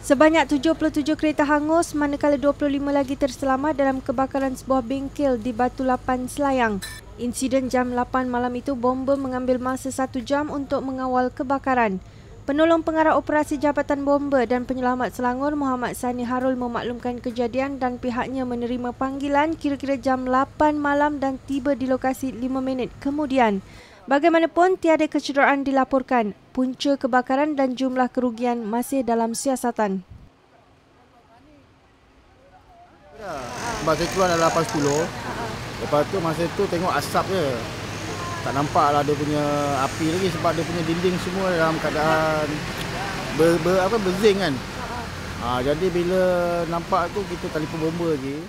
Sebanyak 77 kereta hangus manakala 25 lagi terselamat dalam kebakaran sebuah bengkel di Batu Lapan, Selayang. Insiden jam 8 malam itu, bomba mengambil masa 1 jam untuk mengawal kebakaran. Penolong pengarah operasi Jabatan Bomba dan Penyelamat Selangor Muhammad Sani Harul memaklumkan kejadian dan pihaknya menerima panggilan kira-kira jam 8 malam dan tiba di lokasi 5 minit kemudian. Bagaimanapun, tiada kecederaan dilaporkan. Punca kebakaran dan jumlah kerugian masih dalam siasatan. Sebab saya keluar dalam 8.10. Lepas tu masa tu tengok asap je. Tak nampak lah dia punya api lagi sebab dia punya dinding semua dalam keadaan berzing kan. Jadi bila nampak tu kita telefon bomba lagi.